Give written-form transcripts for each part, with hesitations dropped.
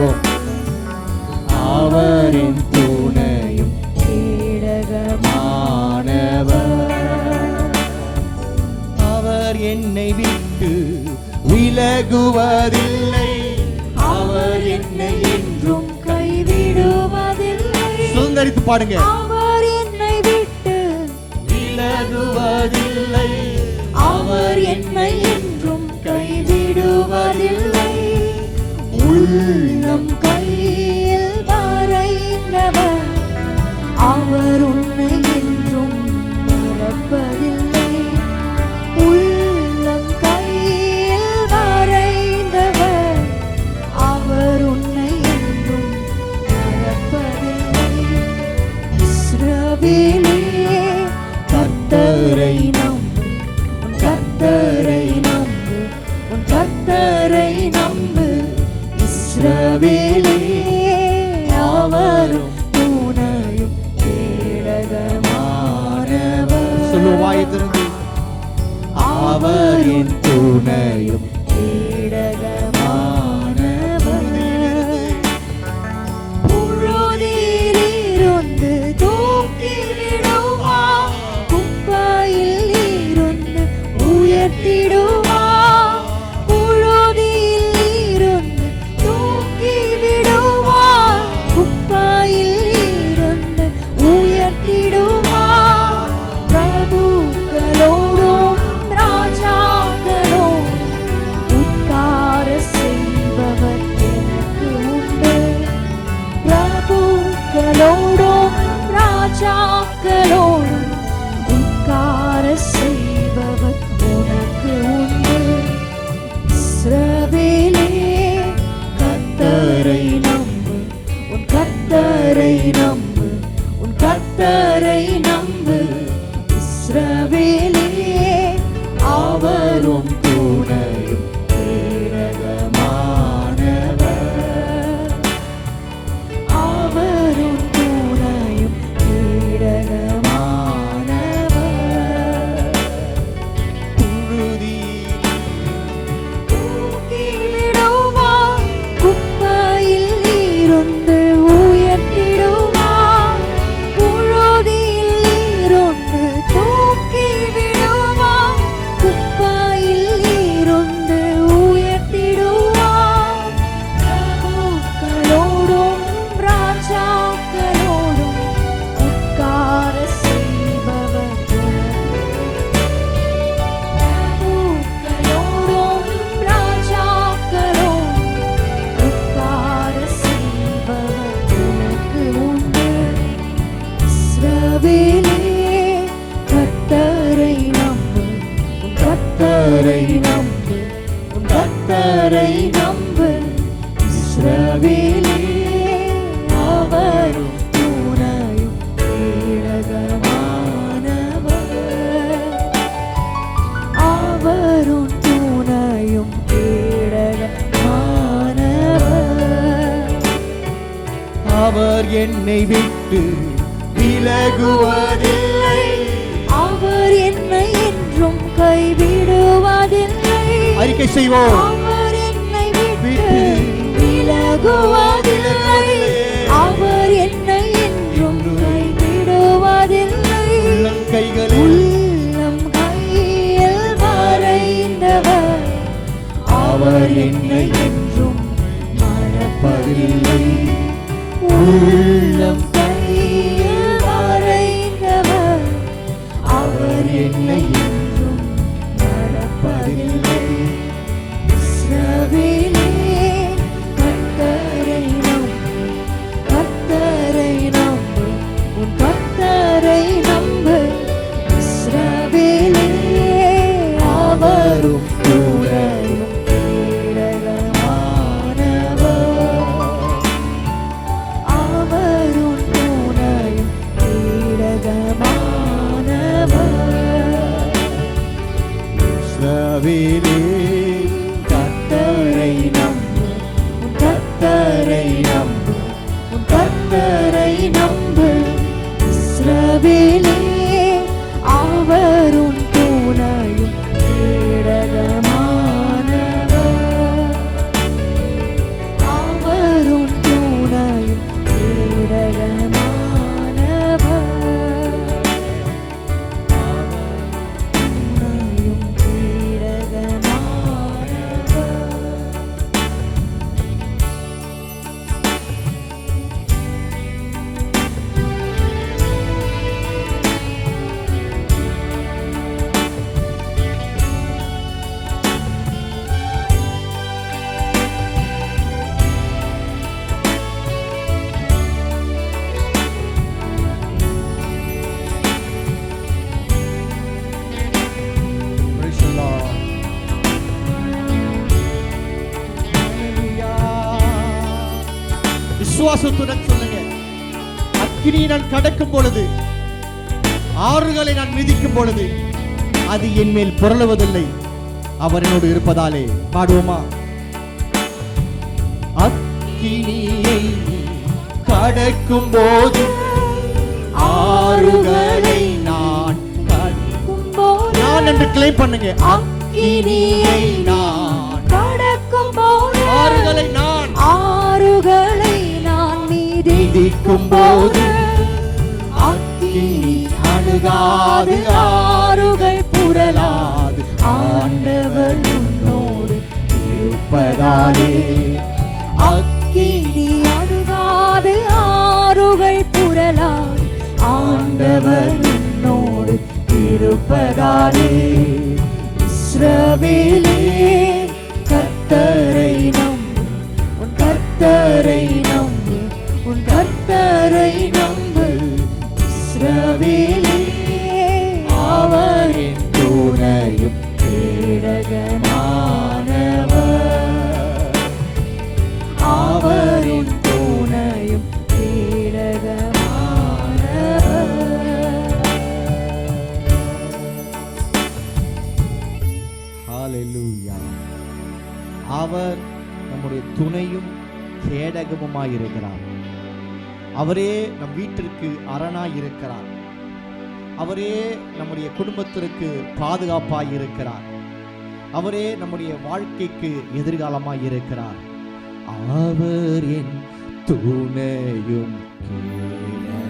செய்வோம். அவரின் துணையும் அவர் என்னை விட்டு விலகுவதில்லை. அவர் என்னை என்றும் கைவிடுவதில்லை. சுதந்திரித்து பாடுங்க. அவர் என்னை விட்டு விலகுவதில்லை. அவர் என்னை என்றும் கைவிடுவதில்லை. உள்ளம் கையில் வரைந்தவர் அவர் உன்னை என்றும் மறப்பதில்லை. உள்ளம் கையில் வரைந்தவர் அவர் உன்னை என்றும் மறப்பதில்லை. இஸ்ரவேலே கர்த்தரை நம்பு, உன் கர்த்தரை நம்பு, உன் கர்த்தரை நம்பு. இஸ்ரவேலே அவரும் துணையும் கேடகமானவர். சொல்லுவாய் திறந்து. அவரின் துணையும் கேடகமானவர். புழுதியிலிருந்து தூக்கிவிடுவார், குப்பையில் இருந்து உயர்த்திடுவார். புழுதியிலிருந்து தூக்கிவிடுவார், குப்பையில் இருந்து உயர்த்திடுவார். பிரபுக்களோடும் ராஜாக்களோடும் உட்கார செய்பவர் எனக்கு உண்டு. பிரபுக்களோடும் ராஜாக்களோடும் உட்கார செய்பவர் உனக்கு உண்டு. இஸ்ரவேலே கர்த்தரை நம்பு, உன் கர்த்தரை நம்பு, உன் கர்த்தரை நம்பு. இஸ்ரவேலே அவரும் துணையும் கேடகமானவர். அவரும் துணையும் கேடகமானவர். தூக்கிவிடுவார், குப்பையில் இருந்து உயர்த்திடுவார். புழுதியில் இருந்து தூக்கிவிடுவார், குப்பையில் இருந்து உயர்த்திடுவார். பிரபுக்களோடும் ராஜாக்களோடும் உட்கார செய்பவர் பிரபுக்களோடும் ராஜாக்களோடும் உட்கார செய்பவர் உனக்கு உண்டு. இஸ்ரவேலே கர்த்தரை நம்பு, உன் கர்த்தரை நம்பு, உன் கர்த்தரை நம்பு. இஸ்ரவேலே அவரும் துணையும் கேடகமானவர். அவரும் துணையும் கேடகமானவர். அவர் என்னை விட்டு விலகுவதில்லை. அவர் என்னை என்றும் கைவிடுவதில்லை. அறிக்கை செய்வோம். அவர் என்னை விட்டு விலகுவதில்லை. அவர் என்னை என்றும் கைவிடுவதில்லை. உள்ளம் கையில் வரைந்தவர் அவர் என்னை என்றும் மறப்பதில்லை. உள்ளம் கையில் வரைந்தவர் அவர் என்னை என்றும் மறப்பதில்லை. இஸ்ரவேலே கர்த்தரை நம்பு, கர்த்தரை நம்பு, உன் கர்த்தரை நம்பு. இஸ்ரவேலே அவரும் துணையும் கேடகமானவர். அவரும் துணையும் கேடகமானவர். இஸ்ரவேலே கர்த்தரை நம்பு, உன் கர்த்தரை நம்பு, உன் கர்த்தரை நம்பு. இஸ்ரவேலே அவரும் துணையும் கேடகமானவர். அவரும் விசுவாசத்துடன் சொல்லுங்க. அக்கினியை நான் கடக்கும் பொழுது, ஆறுகளை நான் மிதிக்கும் பொழுது அது என் மேல் புரளுவதில்லை, அவர் என்னோடு இருப்பதாலே. பாடுவோமா? அக்கினியை கடக்கும் போது ஆறுகளை நான் என்று கிளைம் பண்ணுங்க. அக்கினியை நான் கடக்கும் போது ஆறுகளை நான் மிதிக்கும் போது அக்கினி அணுகாது, ஆறுகள் புரளாது, ஆண்டவர் உன்னோடு இருப்பதாலே. அக்கினி அணுகாது, ஆறுகள் புரளாது, ஆண்டவர் உன்னோடு இருப்பதாலே. இஸ்ரவேலே கர்த்தரை நம்பு, உன் கர்த்தரை நம்பு, உன் கர்த்தரை நம்பு. இஸ்ரவேலே அவரின் துணையும் கேடகமானவர், அவரின் துணையும் கேடகமானவர். ஹல்லேலூயா. அவர் நம்முடைய துணையும் கேடகமுமாய் இருக்கிறார். அவரே நம் வீட்டிற்கு அரணாய் இருக்கிறார். அவரே நம்முடைய குடும்பத்திற்கு பாதுகாப்பாய் இருக்கிறார். அவரே நம்முடைய வாழ்க்கைக்கு எதிர்காலமாய் இருக்கிறார். அவர் என் துணையும் கேடகமானவர்.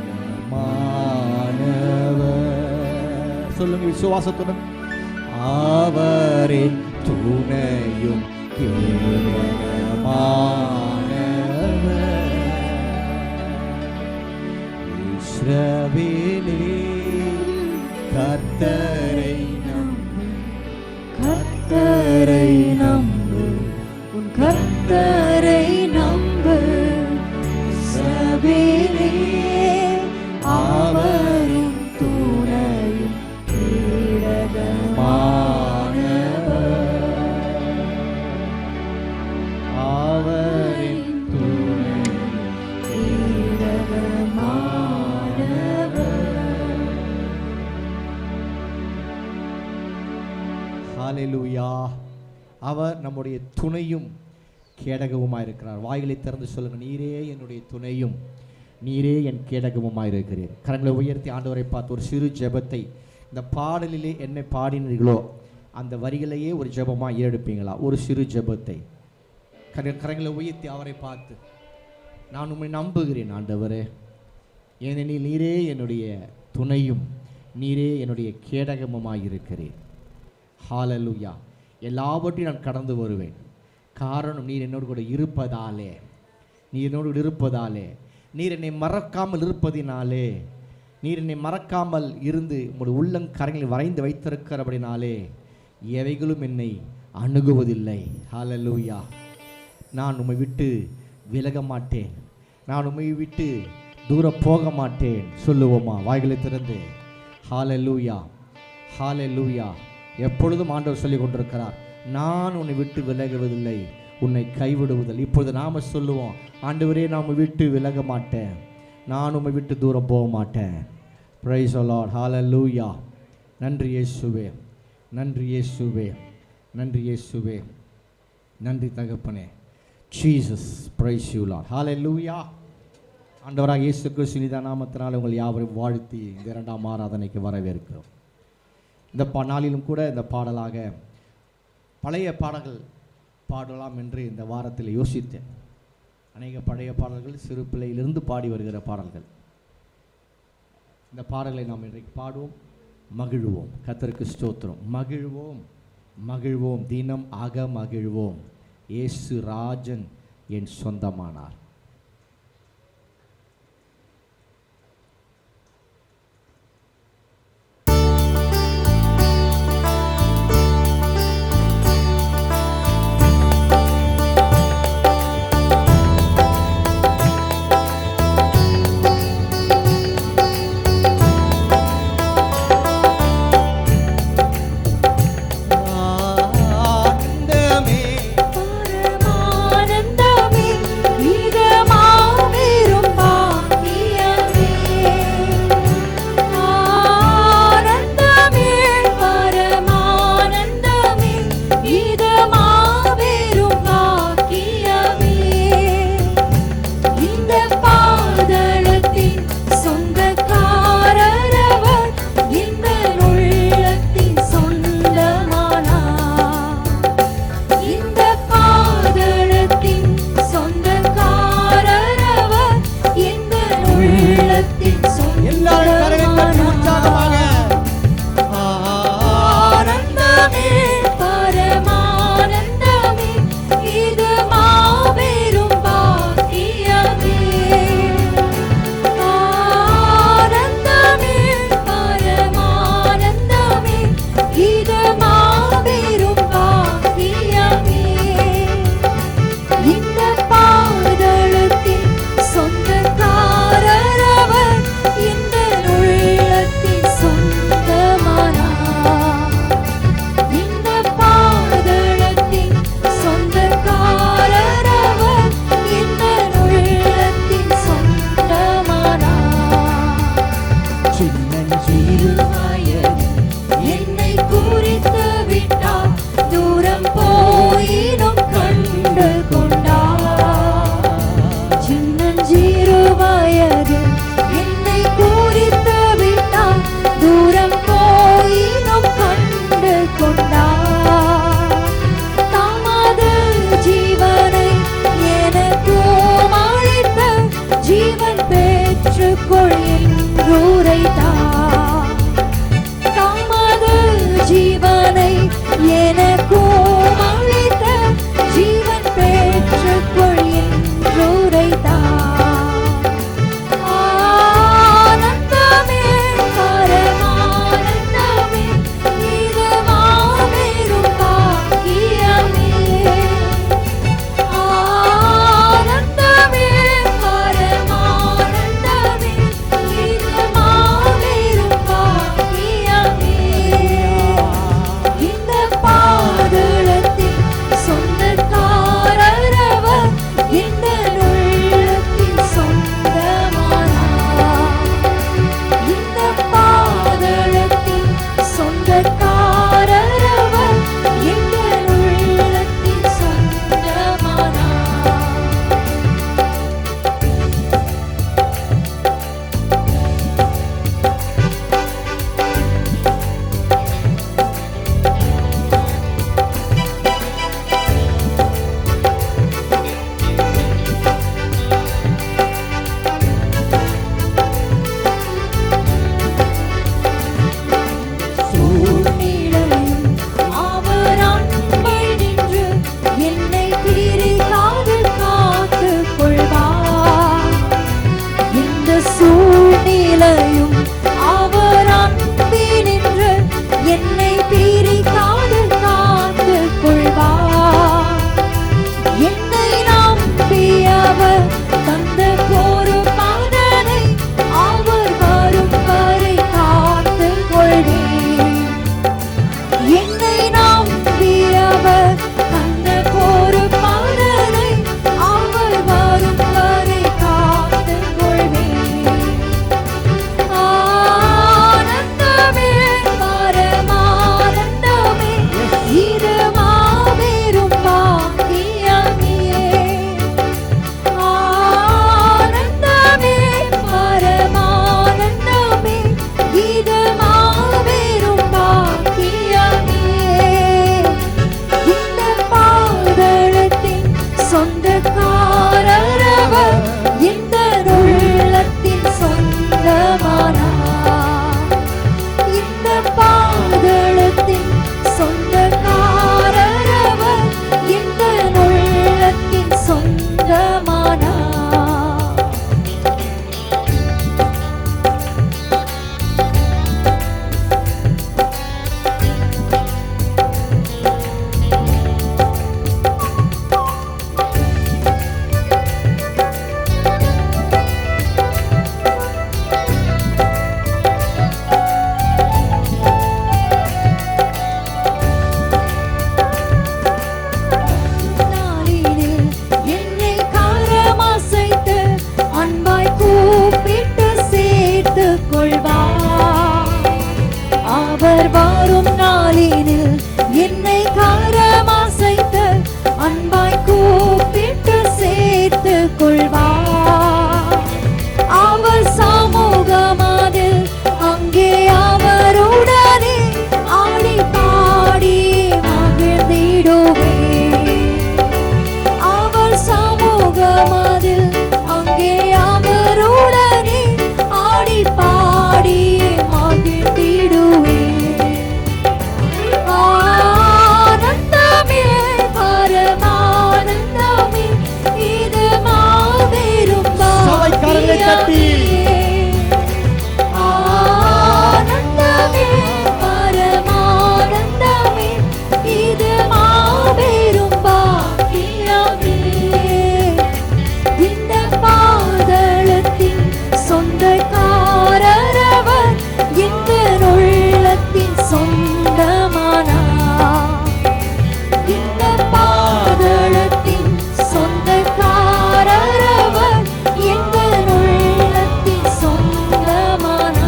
சொல்லுங்க விசுவாசத்துடன். அவரின் துணையும் கேடகமானவர். இஸ்ரவேலே கர்த்தரை நம்பு, கர்த்தரை நம்பு, உன் கர்த்தரை நம்பு. இஸ்ரவேலே அவரின் துணையும் கேடகமானவர். அவரின் துணையும் கேடகமானவர். ஹல்லேலூயா. அவர் நம்முடைய துணையும் கேடகமுமாய் இருக்கிறார். வாய்களை திறந்து சொல்லுங்க. நீரே என்னுடைய துணையும், நீரே என் கேடகமுமாய் இருக்கிறீர். கரங்களை உயர்த்தி ஆண்டவரை பார்த்து ஒரு சிறு ஜெபத்தை, இந்த பாடலிலே என்ன பாடினீர்களோ அந்த வரிகளையே ஒரு ஜெபமாக ஏறெடுப்பீங்களா? ஒரு சிறு ஜெபத்தை கரங்களை உயர்த்தி அவரை பார்த்து, நான் உம்மை நம்புகிறேன் ஆண்டவரே, ஏனெனில் நீரே என்னுடைய துணையும், நீரே என்னுடைய கேடகமுமாய் இருக்கிறீர். ஹல்லேலூயா. எல்லாவற்றையும் நான் கடந்து வருவேன். காரணம் நீர் என்னோடு கூட இருப்பதாலே, நீர் என்னோடு இருப்பதாலே, நீர் என்னை மறக்காமல் இருப்பதினாலே, நீர் என்னை மறக்காமல் இருந்து உங்களுடைய உள்ளங்கரங்களில் வரைந்து வைத்திருக்கிறபடினாலே எவைகளும் என்னை அணுகுவதில்லை. ஹல்லேலூயா. நான் உம்மை விட்டு விலக மாட்டேன், நான் உம்மை விட்டு தூரம் போக மாட்டேன். சொல்லுவோமா வாய்களை திறந்து? ஹல்லேலூயா, ஹல்லேலூயா. எப்பொழுதும் ஆண்டவர் சொல்லிக் கொண்டிருக்கிறார், நான் உன்னை விட்டு விலகுவதில்லை, உன்னை கைவிடுவதில்லை. இப்பொழுது நாம் சொல்லுவோம், ஆண்டவரே நான் உம்மை விட்டு விலக மாட்டேன், நான் உம்மை விட்டு தூரம் போக மாட்டேன். Praise the lord. ஹல்லேலூயா. நன்றி இயேசுவே, நன்றி இயேசுவே, நன்றி இயேசுவே, நன்றி தகப்பனே. Jesus, praise you lord. Hallelujah. ஆண்டவராக இயேசு கிறிஸ்துவின் நாமத்தினால் உங்கள் யாவரையும் வாழ்த்தி இந்த இரண்டாம் ஆராதனைக்கு வரவேற்கிறோம். இந்த நாளிலும் கூட இந்த பாடலாக பழைய பாடல்கள் பாடலாம் என்று இந்த வாரத்தில் யோசித்தேன். அநேக பழைய பாடல்கள் சிறு பிள்ளையிலிருந்து பாடி வருகிற பாடல்கள். இந்த பாடல்களை நாம் இன்றைக்கு பாடுவோம், மகிழ்வோம். கர்த்தருக்கு ஸ்தோத்திரம். மகிழ்வோம், மகிழ்வோம், தினம் ஆக மகிழ்வோம், இயேசு ராஜன் என் சொந்தமானார். பரமானந்தமே, கூப்பிட்டு சேர்த்துக் கொள்வார். அவர் சமூகமதில் அங்கே அவருடனே ஆடி பாடி மகிழ்ந்திடுவே. அவர் சமூகமதில் அங்கே அவருடனே ஆடி பாடி மகிழ்ந்திடுவே. ஆனந்தமே பரமானந்தமே இது மாபெரும் பாக்கியமே. ஆனந்தமே பரமானந்தமே இது மாபெரும் பாக்கியமே. இந்த பாதளத்தின் சொந்தக்காரரவர் இந்த உள்ளத்தின் சொந்தமானார். இந்த பாதளத்தின் சொந்தக்காரரவர் இந்த உள்ளத்தின் சொந்தமானார்.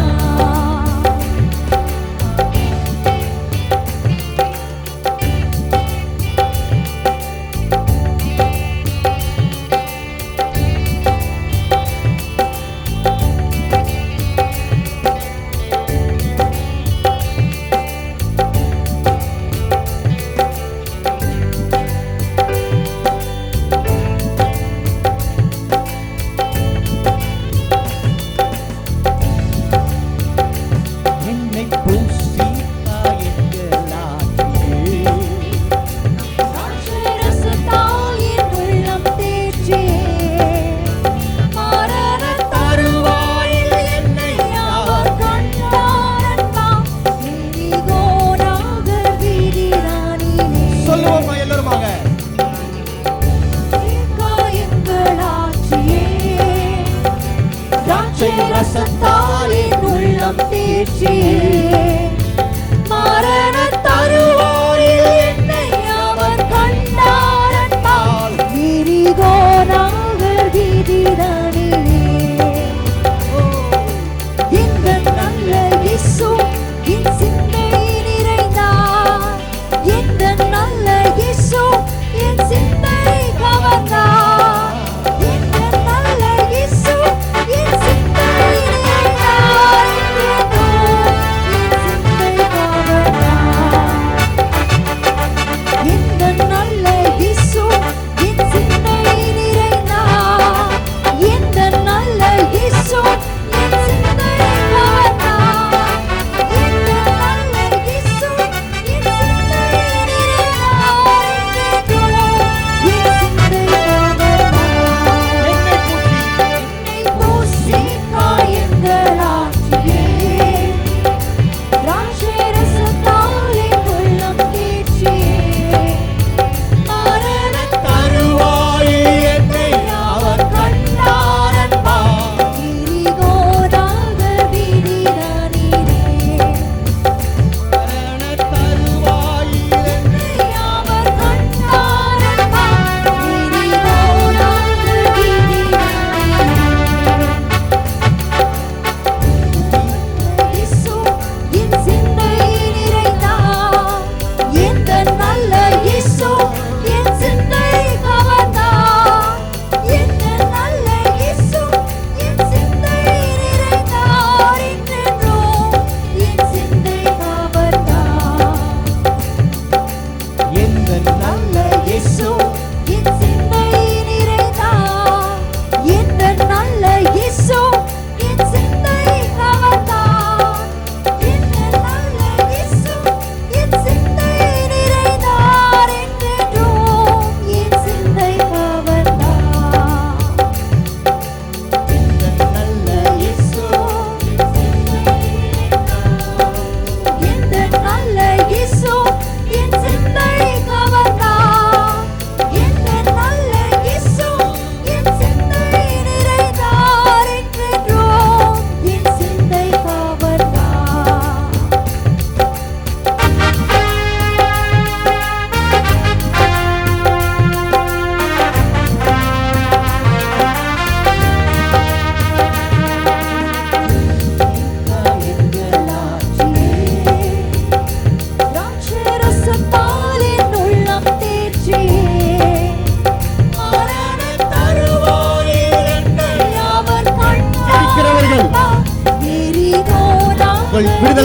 என்னை பூசி காயங்களாக்கியே. திராட்சைரசத்தால் என் உள்ளம் தேற்றியே. மரணத் தருவாயில் என்னை அவர் கண்டார் அன்பாம். எரிகோனாக வீதிரானிலே சொல்லுவோமா எல்லாருமாக? காயங்களாற்றியே. திராட்சைரசத்தால் என் உள்ளம் தேற்றியே. மரணத் தருவாயில் என்னை அவர் கண்டார் அன்பால். எரிகோனாக வீதிரானிலே எங்கள் நல்ல இயேசு என் சிந்தை நிறைந்தார். எங்கள் நல்ல இயேசு என் சிந்தை கவர்ந்தார். எங்கள் நல்ல இயேசு என் சிந்தை நிறைந்தார். என்றென்றும் என் சிந்தை கவர்ந்தார். எங்கள் நல்ல இயேசு என் சிந்தை நிறைந்தார். எங்கள் நல்ல இயேசு என் சிந்தை கவர்ந்தார். எங்கள் நல்ல இயேசு என் சிந்தை நிறைந்தார். என்றென்றும் என் சிந்தை கவர்ந்தார். என்னை பூசி காயங்களாற்றியே. திராட்சைரசத்தால் என் உள்ளம் தேற்றியே. மரணத் தருவாயில் என்னை அவர் கண்டார் அன்பால். எரிகோனாக வீதிரானிலே தருவாயில் என்னை அவர் கண்டார் அன்பால். எரிகோனாக வீதிரானிலே இயேசு என் சிந்தை நிறைந்தார். எங்கள் நல்ல இயேசு என் சிந்தை கவர்ந்தார். எங்கள் நல்ல இயேசு என் சிந்தை நிறைந்தார். என்றென்றும் என் சிந்தை கவர்ந்தார். எங்கள் நல்ல இயேசு என் சிந்தை நிறைந்தார். எங்கள் நல்ல இயேசு என் சிந்தை கவர்ந்தார். எங்கள் நல்ல இயேசு என் சிந்தை நிறைந்தார். என்றென்றும் என் சிந்தை கவர்ந்தார். எங்கள் நல்ல இயேசு எங்கள் நல்ல இயேசு என் சிந்தை கவர்ந்தார்.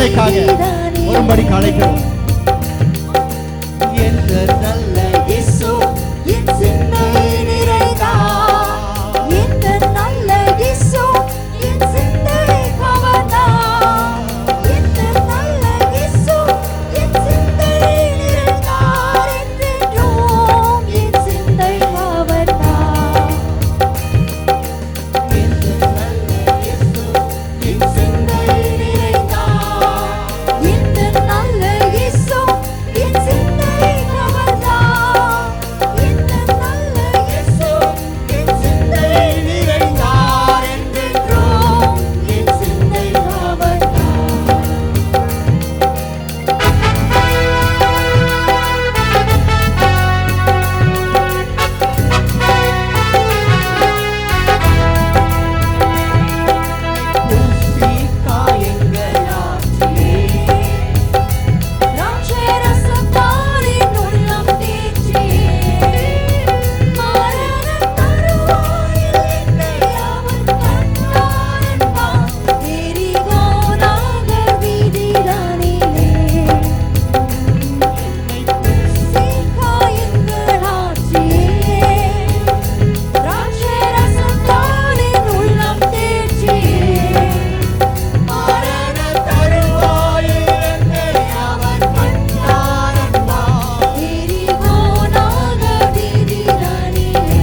விடுதலைக்காக ஒருபடி அழைக்கிறோம். எந்த நல்ல இயேசு என் சிந்தை நிறைந்தார். எந்த நல்ல இயேசு என் சிந்தை கவர்ந்தார். எந்த நல்ல இயேசு என் சிந்தை நிறைந்தார். என்றென்றும் என் சிந்தை கவர்ந்தார். எந்த நல்ல இயேசு என் சிந்தை நிறைந்தார். எந்த நல்ல இயேசு என் சிந்தை கவர்ந்தார். எந்த நல்ல இயேசு என் சிந்தை நிறைந்தார். என்றென்றும் என் சிந்தை கவர்ந்தார். ராட்சரசத்தாரின் உள்ளம் தேற்றியே. மரணத் தருவாயில் என்னை அவன் கண்டார் என்பான். எரிகோ நகர் வீதிகளிலே என்னை காயங்களாற்றியே. ராட்சரசத்தாரின் உள்ளம் தேற்றியே. மரணத் தருவாயில் என்னை அவன் கண்டார் என்பான். எரிகோ நகர் வீதிகளிலே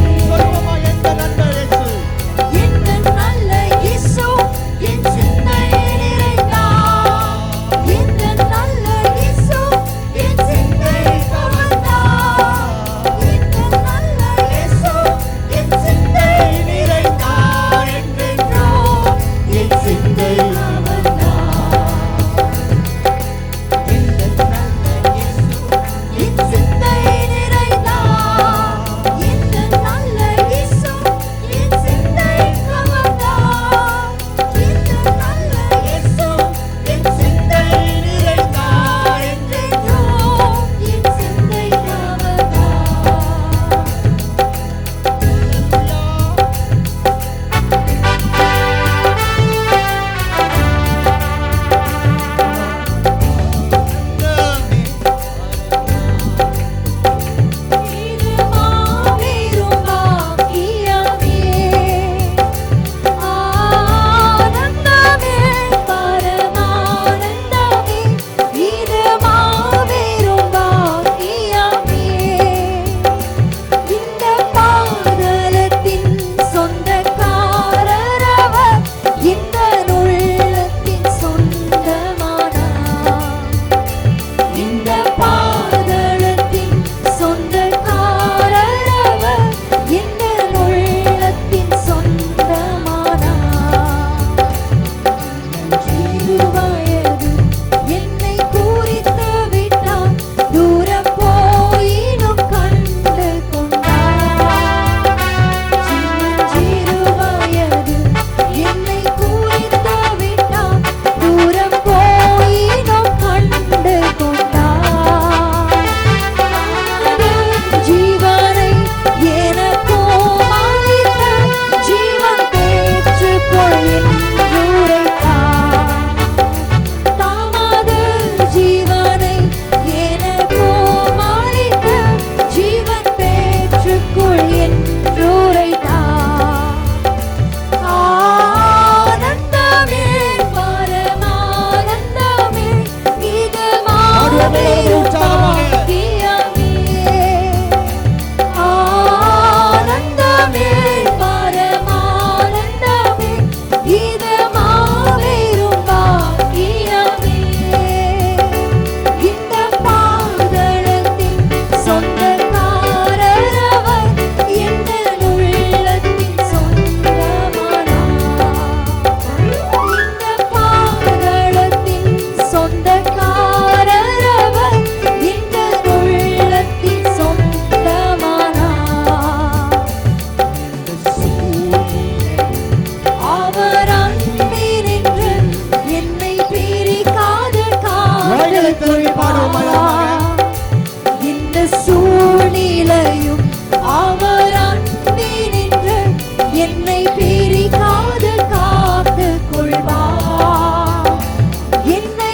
எந்த நல்ல இயேசு என் சிந்தை நிறைந்தார். எந்த நல்ல இயேசு என் சிந்தை கவர்ந்தார். எந்த நல்ல இயேசு என் சிந்தை நிறைந்தார். என்றென்றும் என் சிந்தை கவர்ந்தார். எந்த நல்ல இயேசு என் சிந்தை நிறைந்தார். எந்த நல்ல இயேசு என் சிந்தை கவர்ந்தார். எந்த நல்ல இயேசு என் சிந்தை நிறைந்தார். என்றென்றும் என் சிந்தை இது மாபெரும் பாக்கியமே. ஆனந்தமே பரமானந்தமே. இது மாபெரும் பாக்கியமே. இந்த பாதலத்தின் சொந்தக்காரர் அவர். இந்த உள்ளத்தின் சொந்தமானார். இந்த பாதலத்தின் சொந்தக்காரர் அவர். இந்த உள்ளத்தின் சொந்தமானார். சிறுவயது என்னை குறித்து விட்டார். தூரம் போயினும் கண்டு கொண்டார். சிறுவயது என்னை குறித்து விட்டார். தூரம் போயினும் கண்டு கொண்டார். ஜீவனை எனக்கும் அளித்த ஜீவன் பெற்றுக்கொள் என்று உரைத்தார். தமது ஜீவனை எனக்கும் அளித்த ஜீவன் பெற்றுக்கொள் என்று உரைத்தார். ஆனந்தமே பரமானந்தமே. இது மாபெரும் பாக்கியமே. ஆனந்தமே பரமானந்தமே. இது மாபெரும் பாக்கியமே. இந்த பாதலத்தின் சொந்தக்காரர் அவர். எந்த உள்ளத்தின் சொந்தமானார். இந்த பாதலத்தின் சொந்தக்காரர் அவர். எந்த உள்ளத்தின் சொந்தமானார். அவர் அன்பினின்று என்னை பிரிக்காத வாய்களை திறந்து பாடுவோமா காரணம். இந்த சூழ்நிலையும் அவர் அன்பினின்று என்னை பிரிக்காது காத்துக் கொள்வார். என்னை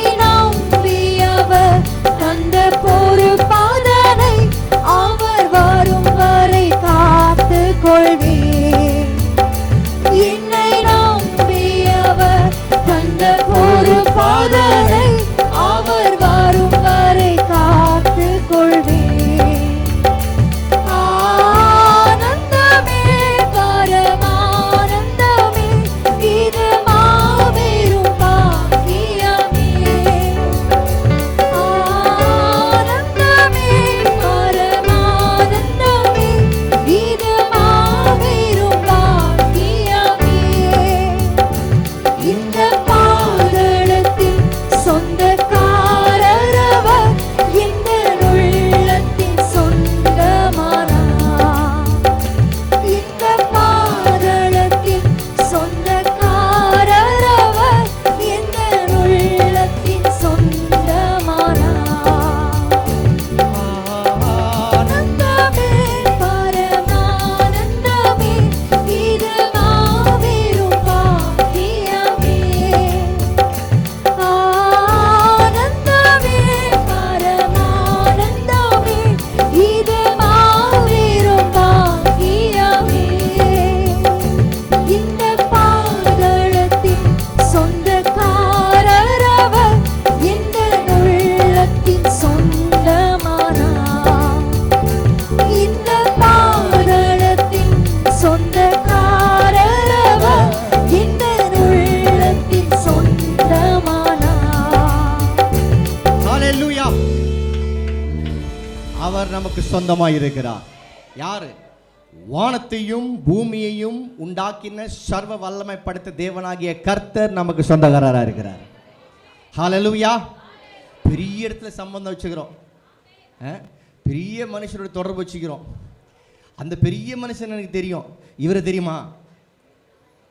அவர் நமக்கு சொந்தமாக இருக்கிறார். யாரு? வானத்தையும் பூமியையும் உண்டாக்கின சர்வ வல்லமை படைத்த தேவனாகிய கர்த்தர் நமக்கு சொந்தக்காரராக இருக்கிறார். ஹல்லேலூயா. பெரிய இடத்துல சம்பந்தம் வச்சுக்கிறோம், பெரிய மனுஷனோட தொடர்பு வச்சுக்கிறோம். அந்த பெரிய மனுஷன் எனக்கு தெரியும், இவரை தெரியுமா?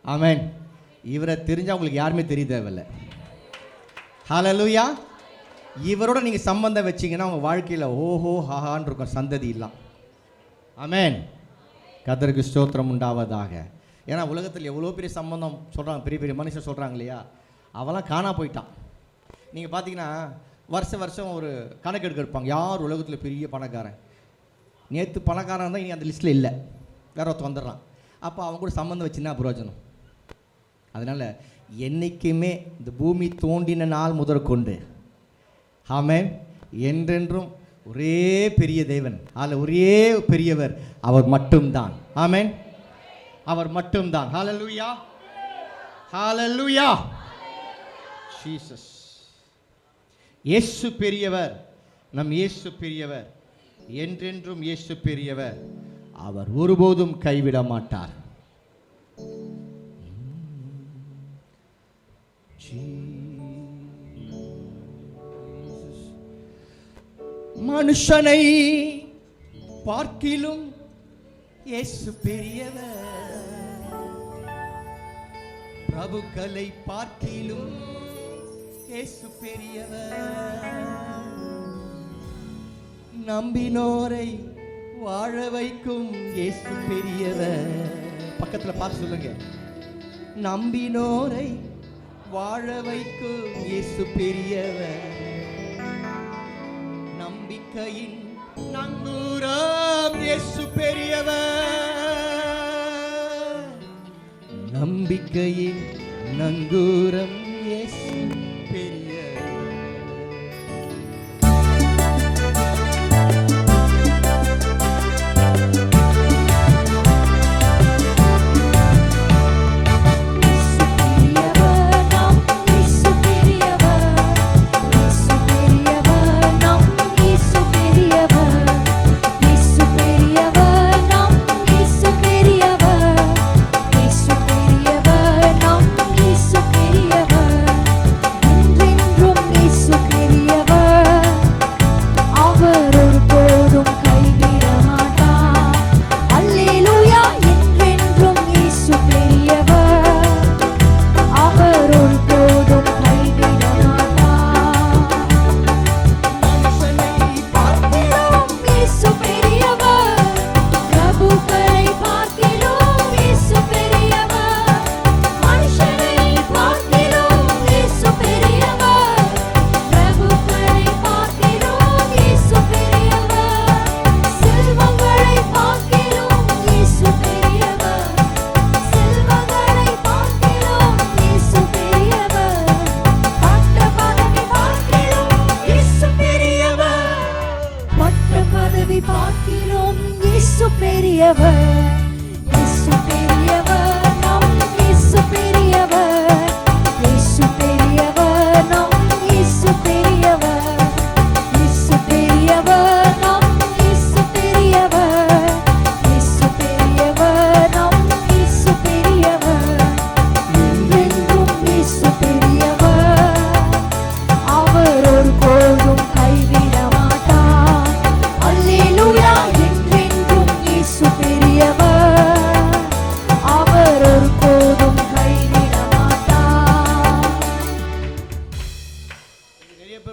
ஆமென். இவரை தெரிஞ்சால் உங்களுக்கு யாருமே தெரிய தேவையில்லை. ஹல்லேலூயா. இவரோட நீங்கள் சம்பந்தம் வச்சிங்கன்னா உங்கள் வாழ்க்கையில் ஓஹோ ஹாஹான் இருக்கும், சந்ததி இல்லாம். ஆமென். கர்த்தருக்கு ஸ்தோத்திரம் உண்டாவதாக. ஏன்னா உலகத்தில் எவ்வளோ பெரிய சம்பந்தம் சொல்கிறாங்க, பெரிய பெரிய மனுஷன் சொல்கிறாங்க இல்லையா, அவெல்லாம் காணா போயிட்டான். நீங்கள் பார்த்தீங்கன்னா வருஷம் ஒரு கணக்கு எடுப்பாங்க, யார் உலகத்தில் பெரிய பணக்காரன். நேற்று பணக்காரன் தான் இனி அந்த லிஸ்ட்டில் இல்லை, வேற ஒருத்தர் வந்துடுறான். அப்போ அவங்க கூட சம்மந்தம் வச்சுன்னா பிரயோஜனம். அதனால் என்றைக்குமே இந்த பூமி தோண்டின நாள் முதற்கொண்டு ஆமென் என்றென்றும் ஒரே பெரிய தேவன், அதில் ஒரே பெரியவர் அவர் மட்டும்தான். ஆமென். அவர் மட்டும்தான். ஹல்லேலூயா, ஹல்லேலூயா. ஜீசஸ். இயேசு பெரியவர், நம் இயேசு பெரியவர், என்றென்றும் இயேசு பெரியவர். அவர் ஒருபோதும் கைவிட மாட்டார். மனுஷனை பார்க்கிலும் இயேசு பெரியவர், பிரபுக்களை பார்க்கிலும் இயேசு பெரியவர், நம்பினோரை வாழ வைக்கும் இயேசு பெரியவர். பக்கத்தில் பார்த்து சொல்லுங்க, நம்பினோரை வாழ வைக்கும் இயேசு பெரியவர், நம்பிக்கையின் நங்கூரம் இயேசு பெரியவர், நம்பிக்கையின் நங்கூரம் இயேசு பெரியவர்.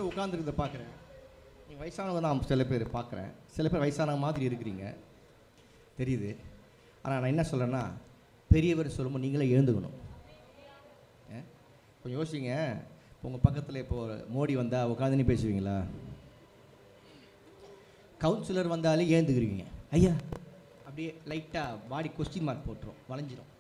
உட்கார்ந்துருக்கிறத பார்க்குறேன். நீங்கள் வயசானவங்க தான் சில பேர் பார்க்குறேன், சில பேர் வயசானவங்க மாதிரி இருக்கிறீங்க தெரியுது. ஆனால் நான் என்ன சொல்கிறேன்னா, பெரியவர் சொல்லும்போது நீங்களே எழுந்துக்கணும். கொஞ்சம் யோசிங்க. உங்கள் பக்கத்தில் இப்போது மோடி வந்தால் உட்காந்துன்னு பேசுவீங்களா? கவுன்சிலர் வந்தாலே ஏந்துக்கிறீங்க, ஐயா அப்படியே லைட்டாக பாடி கொஸ்டின் மார்க் போட்டுரும், வளைஞ்சிரும்.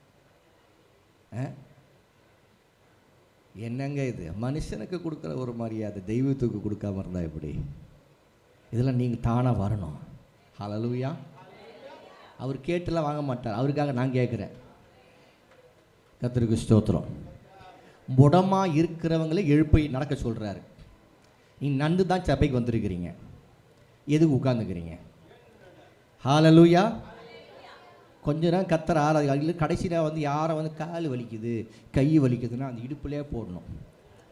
என்னங்க இது? மனுஷனுக்கு கொடுக்குற ஒரு மரியாதை தெய்வத்துக்கு கொடுக்காம இருந்தால் எப்படி? இதெல்லாம் நீங்கள் தானாக வரணும். ஹல்லேலூயா. அவர் கேட்டுலாம் வாங்க மாட்டார், அவருக்காக நான் கேட்குறேன். கர்த்தருக்கு ஸ்தோத்திரம். முடமாக இருக்கிறவங்களே எழுப்பி நடக்க சொல்கிறாரு. நீ நண்டு தான் சபைக்கு வந்திருக்கிறீங்க, எதுக்கு உட்காந்துக்கிறீங்க? ஹல்லேலூயா. கொஞ்ச நேரம் கத்தர் ஆராதிக்க, கடைசியில் வந்து யாரை வந்து கால் வலிக்குது கை வலிக்குதுன்னா அந்த இடுப்புலேயே போடணும்.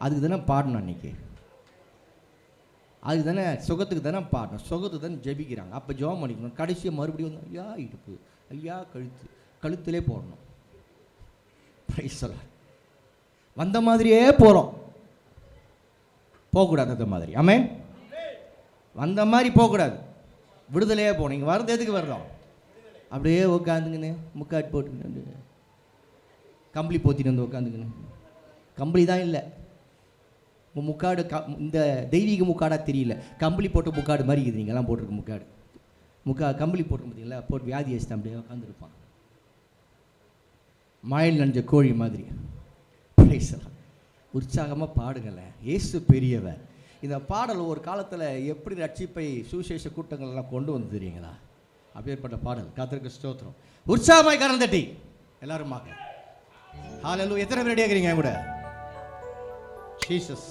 அதுக்கு தானே பாடணும் அன்றைக்கி, அதுக்கு தானே சுகத்துக்கு தானே பாடணும், சுகத்துக்கு தானே ஜெபிக்கிறாங்க. அப்போ ஜெபம் பண்ணிக்கணும். கடைசியை மறுபடியும் வந்து ஐயா இடுப்பு, ஐயா கழுத்து, கழுத்திலே போடணும். Price the Lord. வந்த மாதிரியே போகிறோம், போகக்கூடாது அந்த மாதிரி. ஆமென். வந்த மாதிரி போகக்கூடாது, விடுதலையே போகணும். இங்கே வரது எதுக்கு வர்றோம்? அப்படியே உட்காந்துங்கன்னு முக்காட்டு போட்டுக்கின்னு கம்பளி போத்திட்டு வந்து உட்காந்துக்கணும். கம்பளி தான் இல்லை, முக்காடு இந்த தெய்வீக முக்காடாக தெரியல, கம்பளி போட்டு முக்காடு மாதிரி இருக்குது. நீங்கள்லாம் போட்டிருக்கு முக்காடு கம்பளி போட்டு பார்த்தீங்களா, போட்டு வியாதி வச்சுட்டு அப்படியே உட்காந்துருப்பான், மழையில் நனைஞ்ச கோழி மாதிரி. உற்சாகமாக பாடுங்களேன், இயேசு பெரியவர். இந்த பாடல் ஒரு காலத்தில் எப்படி ரட்சிப்பை சுவிசேஷ கூட்டங்கள்லாம் கொண்டு வந்து தெரியுங்களா? அப்பேற்பட்ட பாடல். கர்த்தருக்கு ஸ்தோத்திரம். உற்சாகமாய் கரம் தட்டி எல்லாருமாக ஹல்லேலூயா. எத்தனை பேர் ரெடியாக இருக்கிறீங்க கூட? ஜீசஸ்